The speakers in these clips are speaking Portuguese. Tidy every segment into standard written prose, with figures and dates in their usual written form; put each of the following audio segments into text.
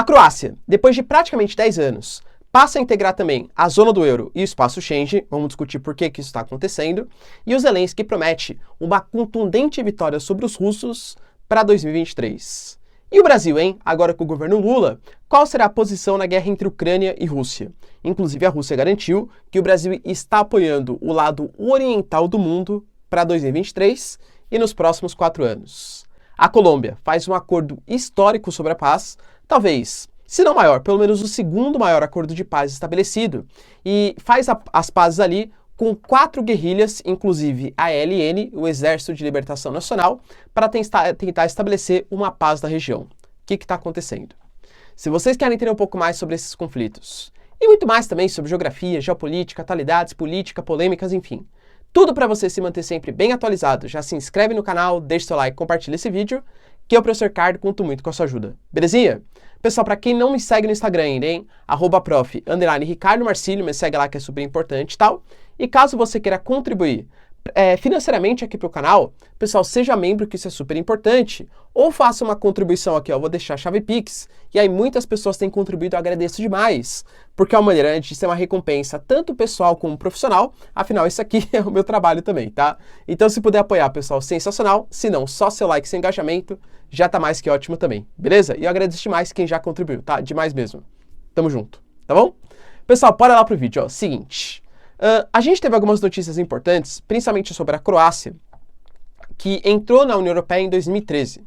A Croácia, depois de praticamente 10 anos, passa a integrar também a zona do euro e o espaço Schengen, vamos discutir por que isso está acontecendo, e o Zelensky promete uma contundente vitória sobre os russos para 2023. E o Brasil, hein? Agora com o governo Lula, qual será a posição na guerra entre Ucrânia e Rússia? Inclusive a Rússia garantiu que o Brasil está apoiando o lado oriental do mundo para 2023 e nos próximos 4 anos. A Colômbia faz um acordo histórico sobre a paz, talvez, se não maior, pelo menos o segundo maior acordo de paz estabelecido, e faz as pazes ali com 4 guerrilhas, inclusive a ELN, o Exército de Libertação Nacional, para tentar estabelecer uma paz na região. O que está acontecendo? Se vocês querem entender um pouco mais sobre esses conflitos, e muito mais também sobre geografia, geopolítica, atualidades, política, polêmicas, enfim, tudo para você se manter sempre bem atualizado, já se inscreve no canal, deixa seu like, compartilha esse vídeo, que eu, professor Ricardo, conto muito com a sua ajuda. Belezinha? Pessoal, para quem não me segue no Instagram ainda, hein? @prof_Ricardo Marcílio, me segue lá que é super importante e tal. E caso você queira contribuir financeiramente aqui para o canal, pessoal, seja membro, que isso é super importante, ou faça uma contribuição aqui, ó, eu vou deixar a chave Pix, e aí muitas pessoas têm contribuído, eu agradeço demais, porque é uma maneira de ser uma recompensa, tanto pessoal como profissional, afinal, isso aqui é o meu trabalho também, tá? Então, se puder apoiar, pessoal, sensacional, se não, só seu like, seu engajamento, já tá mais que ótimo também, beleza? E eu agradeço demais quem já contribuiu, tá? Demais mesmo. Tamo junto, tá bom? Pessoal, bora lá pro vídeo, ó, seguinte... a gente teve algumas notícias importantes, principalmente sobre a Croácia, que entrou na União Europeia em 2013.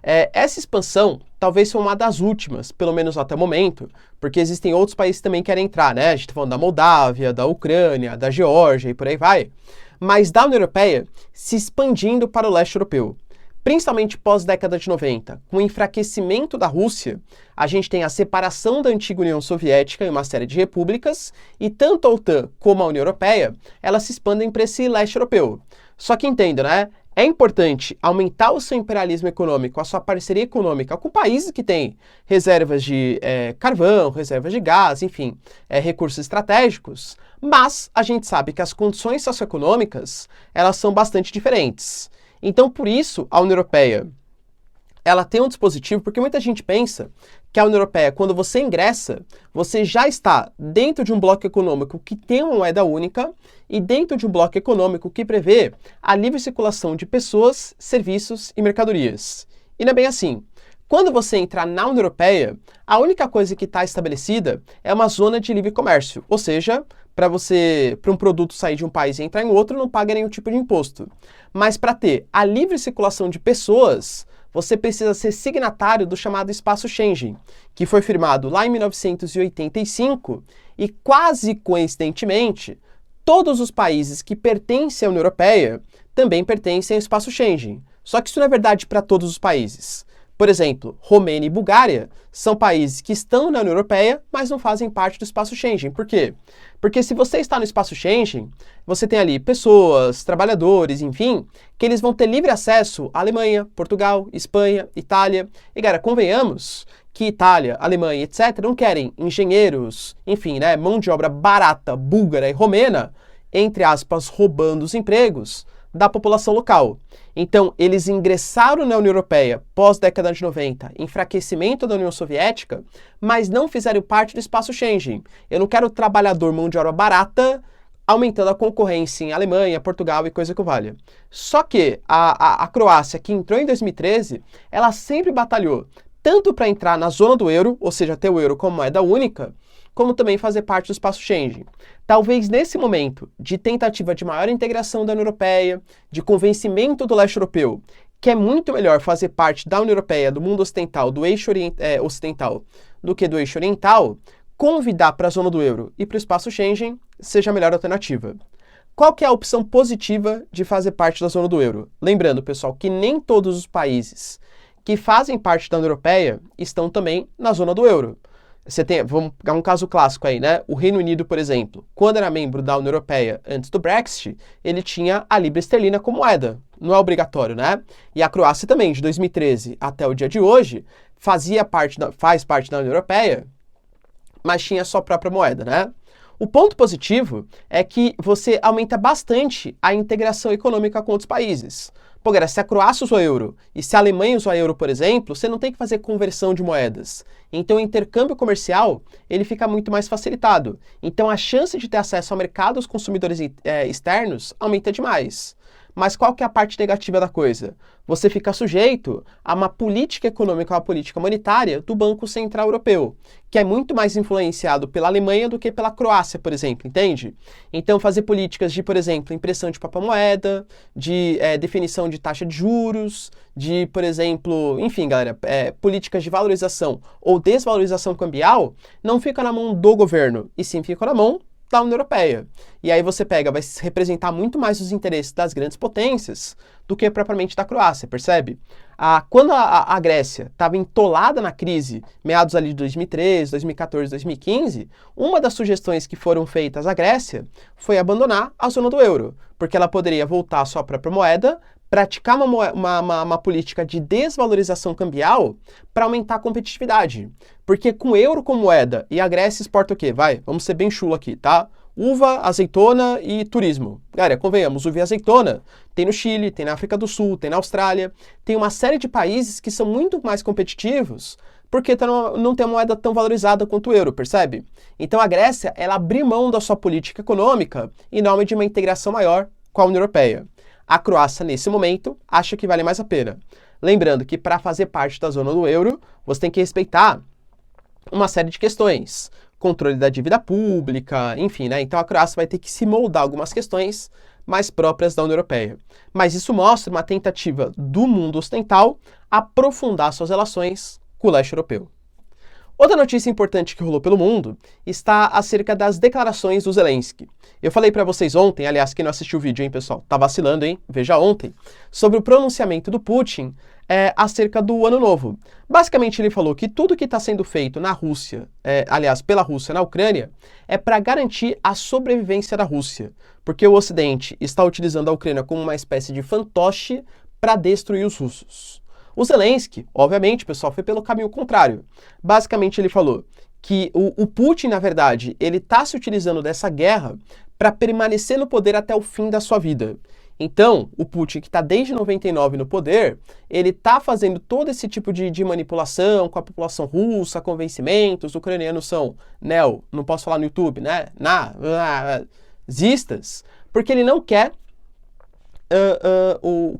Essa expansão talvez foi uma das últimas, pelo menos até o momento, porque existem outros países que também querem entrar, né? A gente está falando da Moldávia, da Ucrânia, da Geórgia e por aí vai. Mas da União Europeia se expandindo para o leste europeu. Principalmente pós-década de 90, com o enfraquecimento da Rússia, a gente tem a separação da antiga União Soviética em uma série de repúblicas, e tanto a OTAN como a União Europeia, elas se expandem para esse leste europeu. Só que entenda, né? É importante aumentar o seu imperialismo econômico, a sua parceria econômica com países que têm reservas de carvão, reservas de gás, enfim, recursos estratégicos, mas a gente sabe que as condições socioeconômicas, elas são bastante diferentes. Então, por isso, a União Europeia, ela tem um dispositivo, porque muita gente pensa que a União Europeia, quando você ingressa, você já está dentro de um bloco econômico que tem uma moeda única e dentro de um bloco econômico que prevê a livre circulação de pessoas, serviços e mercadorias. E não é bem assim. Quando você entrar na União Europeia, a única coisa que está estabelecida é uma zona de livre comércio, ou seja, para um produto sair de um país e entrar em outro, não paga nenhum tipo de imposto. Mas para ter a livre circulação de pessoas, você precisa ser signatário do chamado Espaço Schengen, que foi firmado lá em 1985 e, quase coincidentemente, todos os países que pertencem à União Europeia também pertencem ao Espaço Schengen. Só que isso não é verdade para todos os países. Por exemplo, Romênia e Bulgária são países que estão na União Europeia, mas não fazem parte do Espaço Schengen. Por quê? Porque se você está no Espaço Schengen, você tem ali pessoas, trabalhadores, enfim, que eles vão ter livre acesso à Alemanha, Portugal, Espanha, Itália. E, cara, convenhamos que Itália, Alemanha, etc., não querem engenheiros, enfim, né, mão de obra barata, búlgara e romena, entre aspas, roubando os empregos da população local. Então, eles ingressaram na União Europeia pós-década de 90, enfraquecimento da União Soviética, mas não fizeram parte do Espaço Schengen. Eu não quero trabalhador mão de obra barata aumentando a concorrência em Alemanha, Portugal e coisa que valha. Só que a Croácia, que entrou em 2013, ela sempre batalhou tanto para entrar na zona do euro, ou seja, ter o euro como moeda única, como também fazer parte do Espaço Schengen. Talvez nesse momento de tentativa de maior integração da União Europeia, de convencimento do leste europeu, que é muito melhor fazer parte da União Europeia, do mundo ocidental, do eixo ocidental, do que do eixo oriental, convidar para a zona do euro e para o Espaço Schengen seja a melhor alternativa. Qual que é a opção positiva de fazer parte da zona do euro? Lembrando, pessoal, que nem todos os países que fazem parte da União Europeia estão também na zona do euro. Você tem, vamos pegar um caso clássico aí, né? O Reino Unido, por exemplo, quando era membro da União Europeia antes do Brexit, ele tinha a libra esterlina como moeda. Não é obrigatório, né? E a Croácia também, de 2013 até o dia de hoje, faz parte da União Europeia, mas tinha a sua própria moeda, né? O ponto positivo é que você aumenta bastante a integração econômica com outros países. Pô, galera, se a Croácia usa o euro e se a Alemanha usa o euro, por exemplo, você não tem que fazer conversão de moedas. Então, o intercâmbio comercial, ele fica muito mais facilitado. Então, a chance de ter acesso ao mercado dos consumidores externos aumenta demais. Mas qual que é a parte negativa da coisa? Você fica sujeito a uma política econômica, uma política monetária do Banco Central Europeu, que é muito mais influenciado pela Alemanha do que pela Croácia, por exemplo, entende? Então, fazer políticas de, por exemplo, impressão de papel moeda, de definição de taxa de juros, de, por exemplo, enfim, galera, políticas de valorização ou desvalorização cambial, não fica na mão do governo, e sim fica na mão da União Europeia. E aí você pega, vai representar muito mais os interesses das grandes potências do que propriamente da Croácia, percebe? Quando a Grécia estava entolada na crise, meados ali de 2013, 2014, 2015, uma das sugestões que foram feitas à Grécia foi abandonar a zona do euro, porque ela poderia voltar à sua própria moeda, praticar uma política de desvalorização cambial para aumentar a competitividade. Porque com o euro como moeda e a Grécia exporta o quê? Vamos ser bem chulo aqui, tá? Uva, azeitona e turismo. Galera, convenhamos, uva e azeitona tem no Chile, tem na África do Sul, tem na Austrália, tem uma série de países que são muito mais competitivos porque não tem uma moeda tão valorizada quanto o euro, percebe? Então a Grécia, ela abriu mão da sua política econômica em nome de uma integração maior com a União Europeia. A Croácia, nesse momento, acha que vale mais a pena. Lembrando que para fazer parte da zona do euro, você tem que respeitar uma série de questões. Controle da dívida pública, enfim, né? Então a Croácia vai ter que se moldar algumas questões mais próprias da União Europeia. Mas isso mostra uma tentativa do mundo ocidental aprofundar suas relações com o leste europeu. Outra notícia importante que rolou pelo mundo está acerca das declarações do Zelensky. Eu falei para vocês ontem, aliás, quem não assistiu o vídeo, hein, pessoal? Tá vacilando, hein? Veja ontem, sobre o pronunciamento do Putin acerca do Ano Novo. Basicamente, ele falou que tudo que está sendo feito na Rússia, aliás, pela Rússia na Ucrânia, é para garantir a sobrevivência da Rússia, porque o Ocidente está utilizando a Ucrânia como uma espécie de fantoche para destruir os russos. O Zelensky, obviamente, pessoal, foi pelo caminho contrário. Basicamente, ele falou que o Putin, na verdade, ele está se utilizando dessa guerra para permanecer no poder até o fim da sua vida. Então, o Putin, que está desde 99 no poder, ele está fazendo todo esse tipo de manipulação com a população russa, convencimentos, os ucranianos são não posso falar no YouTube, né? Nazistas, porque ele não quer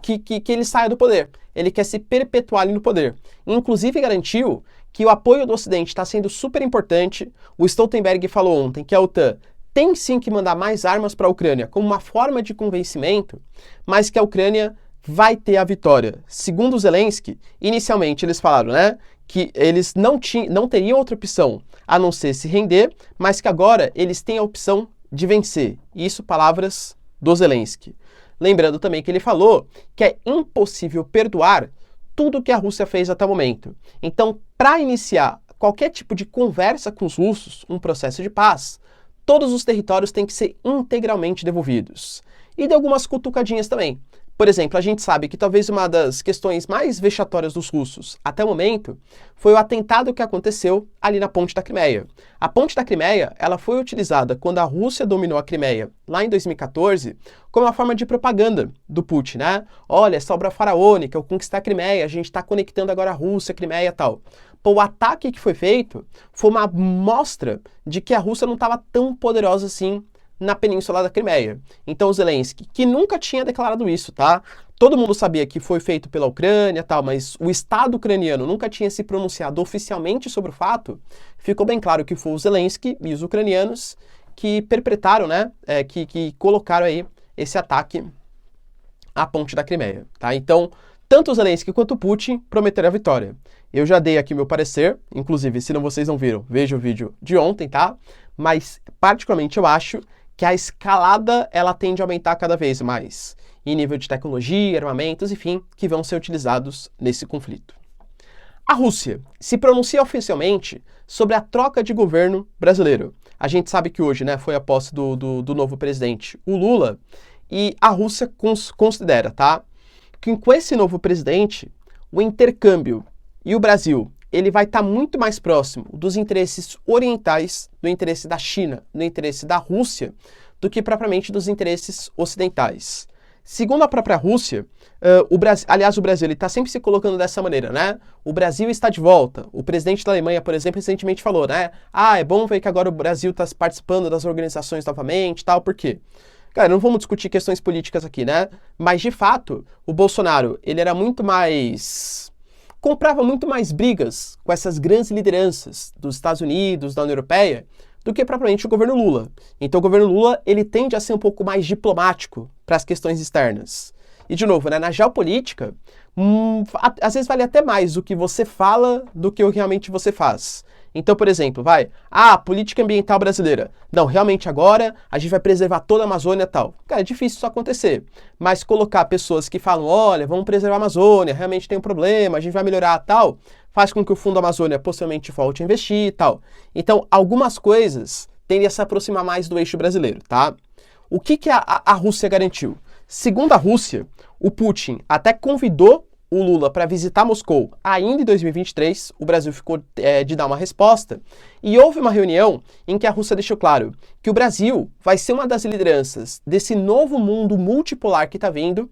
que ele saia do poder. Ele quer se perpetuar ali no poder. Inclusive garantiu que o apoio do Ocidente está sendo super importante. O Stoltenberg falou ontem que a OTAN tem sim que mandar mais armas para a Ucrânia como uma forma de convencimento, mas que a Ucrânia vai ter a vitória. Segundo o Zelensky, inicialmente eles falaram, né, que eles não teriam outra opção a não ser se render, mas que agora eles têm a opção de vencer. Isso, palavras do Zelensky. Lembrando também que ele falou que é impossível perdoar tudo que a Rússia fez até o momento. Então, para iniciar qualquer tipo de conversa com os russos, um processo de paz, todos os territórios têm que ser integralmente devolvidos. E deu algumas cutucadinhas também. Por exemplo, a gente sabe que talvez uma das questões mais vexatórias dos russos até o momento foi o atentado que aconteceu ali na Ponte da Crimeia. A Ponte da Crimeia, ela foi utilizada quando a Rússia dominou a Crimeia lá em 2014 como uma forma de propaganda do Putin, né? Olha, essa obra faraônica, eu conquistar a Crimeia, a gente está conectando agora a Rússia, a Crimeia e tal. Pô, o ataque que foi feito foi uma mostra de que a Rússia não estava tão poderosa assim na Península da Crimeia. Então o Zelensky, que nunca tinha declarado isso, tá? Todo mundo sabia que foi feito pela Ucrânia, tal, mas o Estado ucraniano nunca tinha se pronunciado oficialmente sobre o fato. Ficou bem claro que foi o Zelensky e os ucranianos que perpetraram, né, que colocaram aí esse ataque à Ponte da Crimeia, tá? Então, tanto o Zelensky quanto o Putin prometeram a vitória. Eu já dei aqui meu parecer, inclusive, se vocês não viram, veja o vídeo de ontem, tá? Mas, particularmente, eu acho que a escalada, ela tende a aumentar cada vez mais, em nível de tecnologia, armamentos, enfim, que vão ser utilizados nesse conflito. A Rússia se pronuncia oficialmente sobre a troca de governo brasileiro. A gente sabe que hoje, né, foi a posse do novo presidente, o Lula, e a Rússia considera, tá, que com esse novo presidente, o intercâmbio e o Brasil, ele vai estar muito mais próximo dos interesses orientais, do interesse da China, do interesse da Rússia, do que propriamente dos interesses ocidentais. Segundo a própria Rússia, o Brasil está sempre se colocando dessa maneira, né? O Brasil está de volta. O presidente da Alemanha, por exemplo, recentemente falou, né? Ah, é bom ver que agora o Brasil está participando das organizações novamente e tal, por quê? Cara, não vamos discutir questões políticas aqui, né? Mas, de fato, o Bolsonaro, ele era muito mais... comprava muito mais brigas com essas grandes lideranças dos Estados Unidos, da União Europeia, do que propriamente o governo Lula. Então o governo Lula, ele tende a ser um pouco mais diplomático para as questões externas. E de novo, né, na geopolítica, às vezes vale até mais o que você fala do que o que realmente você faz. Então, por exemplo, política ambiental brasileira. Não, realmente agora a gente vai preservar toda a Amazônia e tal. Cara, é difícil isso acontecer. Mas colocar pessoas que falam, olha, vamos preservar a Amazônia, realmente tem um problema, a gente vai melhorar tal, faz com que o Fundo Amazônia possivelmente volte a investir e tal. Então, algumas coisas tendem a se aproximar mais do eixo brasileiro, tá? O que a Rússia garantiu? Segundo a Rússia, o Putin até convidou o Lula para visitar Moscou ainda em 2023, o Brasil ficou de dar uma resposta, e houve uma reunião em que a Rússia deixou claro que o Brasil vai ser uma das lideranças desse novo mundo multipolar que está vindo,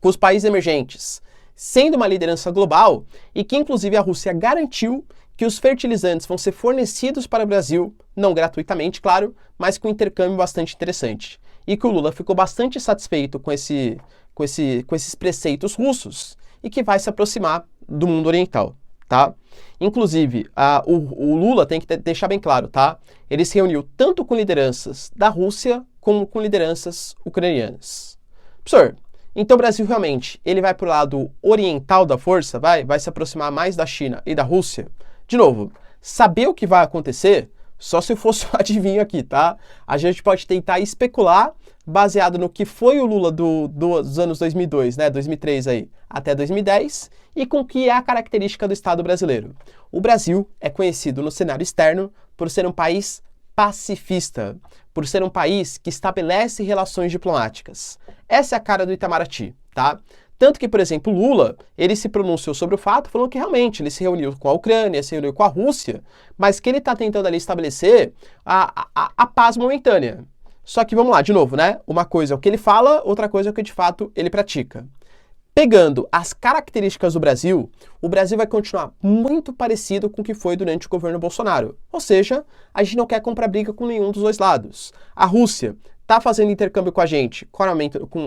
com os países emergentes sendo uma liderança global, e que inclusive a Rússia garantiu que os fertilizantes vão ser fornecidos para o Brasil, não gratuitamente, claro, mas com um intercâmbio bastante interessante. E que o Lula ficou bastante satisfeito com esses preceitos russos e que vai se aproximar do mundo oriental, tá? Inclusive, o Lula tem que deixar bem claro, tá? Ele se reuniu tanto com lideranças da Rússia como com lideranças ucranianas. Professor, então o Brasil realmente, ele vai para o lado oriental da força, vai se aproximar mais da China e da Rússia? De novo, saber o que vai acontecer, só se fosse um adivinho aqui, tá? A gente pode tentar especular baseado no que foi o Lula dos anos 2002, né, 2003 aí, até 2010, e com o que é a característica do Estado brasileiro. O Brasil é conhecido no cenário externo por ser um país pacifista, por ser um país que estabelece relações diplomáticas. Essa é a cara do Itamaraty, tá? Tanto que, por exemplo, Lula, ele se pronunciou sobre o fato, falando que realmente ele se reuniu com a Ucrânia, se reuniu com a Rússia, mas que ele está tentando ali estabelecer a paz momentânea. Só que vamos lá, de novo, né? Uma coisa é o que ele fala, outra coisa é o que de fato ele pratica. Pegando as características do Brasil, o Brasil vai continuar muito parecido com o que foi durante o governo Bolsonaro. Ou seja, a gente não quer comprar briga com nenhum dos dois lados. A Rússia está fazendo intercâmbio com a gente, com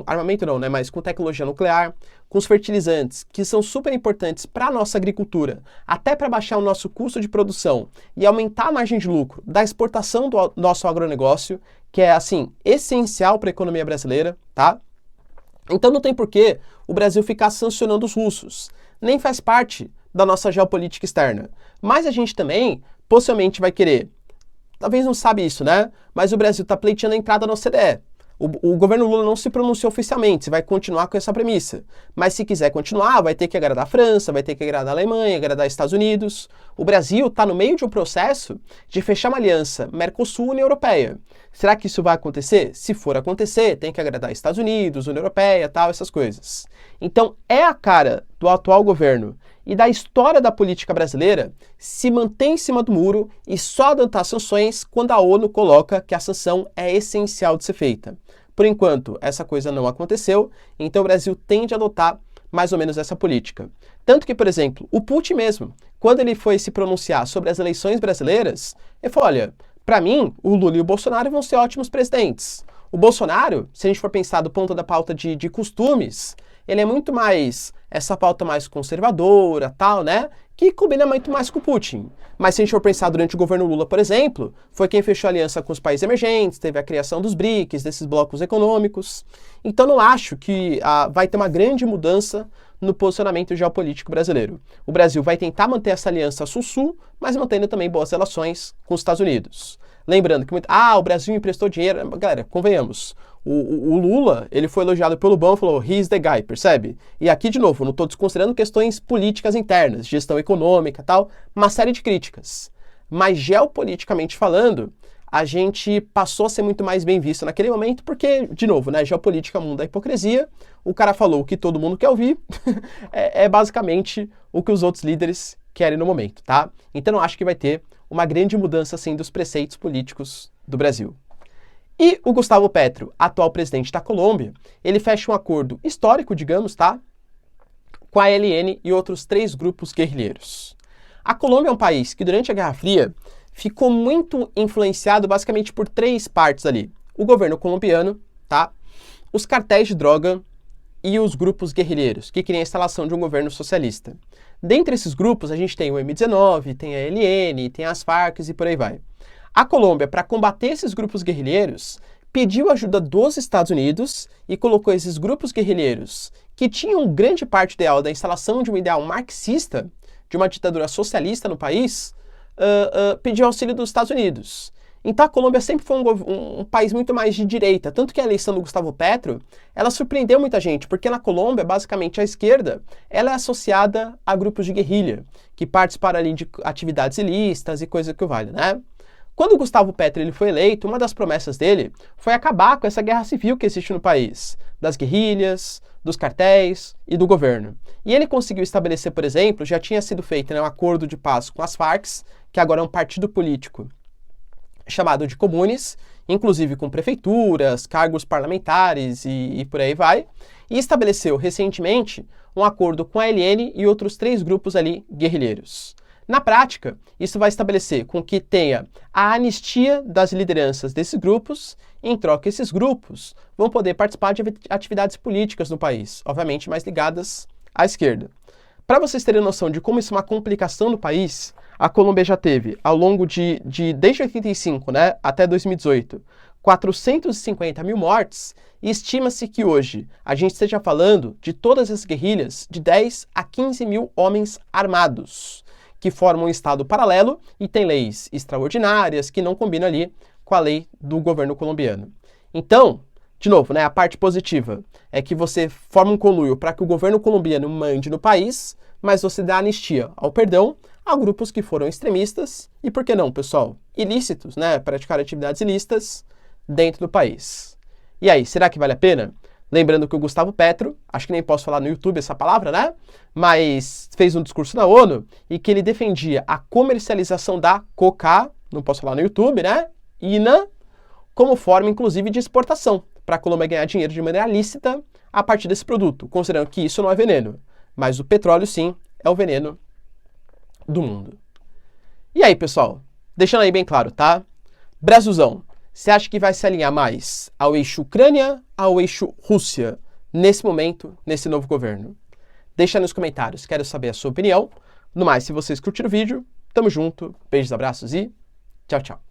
armamento não, né, mas com tecnologia nuclear, com os fertilizantes, que são super importantes para a nossa agricultura, até para baixar o nosso custo de produção e aumentar a margem de lucro da exportação do nosso agronegócio, que é, assim, essencial para a economia brasileira, tá? Então não tem por que o Brasil ficar sancionando os russos, nem faz parte da nossa geopolítica externa. Mas a gente também, possivelmente, vai querer, talvez não sabe isso, né? Mas o Brasil está pleiteando a entrada na OCDE. O governo Lula não se pronunciou oficialmente, se vai continuar com essa premissa. Mas se quiser continuar, vai ter que agradar a França, vai ter que agradar a Alemanha, agradar os Estados Unidos. O Brasil está no meio de um processo de fechar uma aliança Mercosul-União Europeia. Será que isso vai acontecer? Se for acontecer, tem que agradar os Estados Unidos, União Europeia, tal, essas coisas. Então, é a cara do atual governo e da história da política brasileira se manter em cima do muro e só adotar sanções quando a ONU coloca que a sanção é essencial de ser feita. Por enquanto, essa coisa não aconteceu, então o Brasil tende a adotar mais ou menos essa política. Tanto que, por exemplo, o Putin mesmo, quando ele foi se pronunciar sobre as eleições brasileiras, ele falou, olha, para mim, o Lula e o Bolsonaro vão ser ótimos presidentes. O Bolsonaro, se a gente for pensar do ponto da pauta de costumes, ele é muito mais essa pauta mais conservadora, tal, né? Que combina muito mais com o Putin. Mas se a gente for pensar durante o governo Lula, por exemplo, foi quem fechou aliança com os países emergentes, teve a criação dos BRICS, desses blocos econômicos. Então não acho que vai ter uma grande mudança no posicionamento geopolítico brasileiro. O Brasil vai tentar manter essa aliança sul-sul, mas mantendo também boas relações com os Estados Unidos. Lembrando que o Brasil emprestou dinheiro. Galera, convenhamos. O Lula, ele foi elogiado pelo Lobão e falou, he's the guy, percebe? E aqui, de novo, não estou desconsiderando questões políticas internas, gestão econômica e tal, uma série de críticas. Mas, geopoliticamente falando, a gente passou a ser muito mais bem visto naquele momento, porque, de novo, né, geopolítica, mundo da hipocrisia, o cara falou o que todo mundo quer ouvir, é basicamente o que os outros líderes querem no momento, tá? Então, eu acho que vai ter uma grande mudança, assim, dos preceitos políticos do Brasil. E o Gustavo Petro, atual presidente da Colômbia, ele fecha um acordo histórico, digamos, tá? Com a ELN e outros 3 grupos guerrilheiros. A Colômbia é um país que durante a Guerra Fria ficou muito influenciado basicamente por 3 partes ali. O governo colombiano, tá? Os cartéis de droga e os grupos guerrilheiros, que queriam a instalação de um governo socialista. Dentre esses grupos, a gente tem o M19, tem a ELN, tem as Farc e por aí vai. A Colômbia, para combater esses grupos guerrilheiros, pediu ajuda dos Estados Unidos e colocou esses grupos guerrilheiros, que tinham grande parte ideal da instalação de um ideal marxista, de uma ditadura socialista no país, pediu auxílio dos Estados Unidos. Então a Colômbia sempre foi um país muito mais de direita, tanto que a eleição do Gustavo Petro, ela surpreendeu muita gente, porque na Colômbia, basicamente, a esquerda, ela é associada a grupos de guerrilha, que participaram ali de atividades ilícitas e coisa que o vale, né? Quando o Gustavo Petro ele foi eleito, uma das promessas dele foi acabar com essa guerra civil que existe no país, das guerrilhas, dos cartéis e do governo. E ele conseguiu estabelecer, por exemplo, já tinha sido feito, né, um acordo de paz com as Farc, que agora é um partido político chamado de Comunes, inclusive com prefeituras, cargos parlamentares e por aí vai, e estabeleceu recentemente um acordo com a ELN e outros 3 grupos ali guerrilheiros. Na prática, isso vai estabelecer com que tenha a anistia das lideranças desses grupos, e em troca esses grupos vão poder participar de atividades políticas no país, obviamente mais ligadas à esquerda. Para vocês terem noção de como isso é uma complicação no país, a Colômbia já teve, ao longo desde 85, né, até 2018, 450 mil mortes, e estima-se que hoje a gente esteja falando de todas as guerrilhas de 10 a 15 mil homens armados, que formam um estado paralelo e tem leis extraordinárias que não combinam ali com a lei do governo colombiano. Então, de novo, né, a parte positiva é que você forma um conluio para que o governo colombiano mande no país, mas você dá anistia ao perdão a grupos que foram extremistas e, por que não, pessoal, ilícitos, né, praticar atividades ilícitas dentro do país. E aí, será que vale a pena? Lembrando que o Gustavo Petro, acho que nem posso falar no YouTube essa palavra, né? Mas fez um discurso na ONU e que ele defendia a comercialização da coca, não posso falar no YouTube, né? INA, como forma, inclusive, de exportação, para a Colômbia ganhar dinheiro de maneira lícita a partir desse produto, considerando que isso não é veneno. Mas o petróleo, sim, é o veneno do mundo. E aí, pessoal? Deixando aí bem claro, tá? Brasilzão. Você acha que vai se alinhar mais ao eixo Ucrânia, ao eixo Rússia, nesse momento, nesse novo governo? Deixa nos comentários, quero saber a sua opinião. No mais, se vocês curtiram o vídeo, tamo junto, beijos, abraços e tchau, tchau.